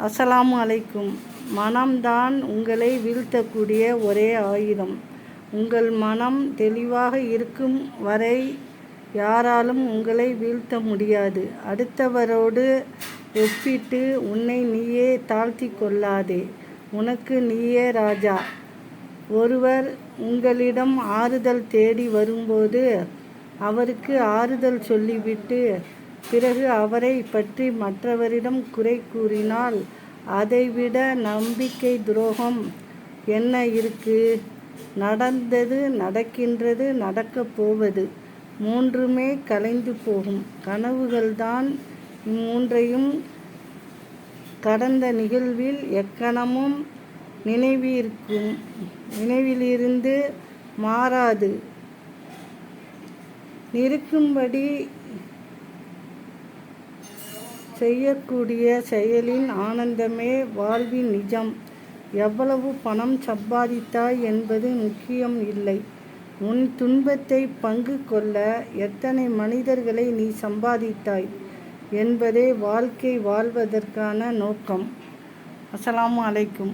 அஸ்ஸலாமு அலைக்கும். மனம்தான் உங்களை வீழ்த்தக்கூடிய ஒரே ஆயுதம். உங்கள் மனம் தெளிவாக இருக்கும் வரை யாராலும் உங்களை வீழ்த்த முடியாது. அடுத்தவரோடு ஒப்பிட்டு உன்னை நீயே தாழ்த்தி கொள்ளாதே. உனக்கு நீயே ராஜா. ஒருவர் உங்களிடம் ஆறுதல் தேடி வரும்போது அவருக்கு ஆறுதல் சொல்லிவிட்டு பிறகு அவரை பற்றி மற்றவரிடம் குறை கூறினால் அதைவிட நம்பிக்கை துரோகம் என்ன இருக்கு? நடந்தது, நடக்கின்றது, நடக்கப் போவது மூன்றுமே கலைந்து போகும். கனவுகள்தான் இம்மூன்றையும் கடந்த நிகழ்வில் எக்கணமும் நினைவிலிருந்து மாறாது நிற்கும்படி செய்யக்கூடிய செயலின் ஆனந்தமே வாழ்வின் நிஜம். எவ்வளவு பணம் சம்பாதித்தாய் என்பது முக்கியம் இல்லை. உன் துன்பத்தை பங்கு கொள்ள எத்தனை மனிதர்களை நீ சம்பாதித்தாய் என்பதே வாழ்க்கை வாழ்வதற்கான நோக்கம். அஸ்ஸலாமு அலைக்கும்.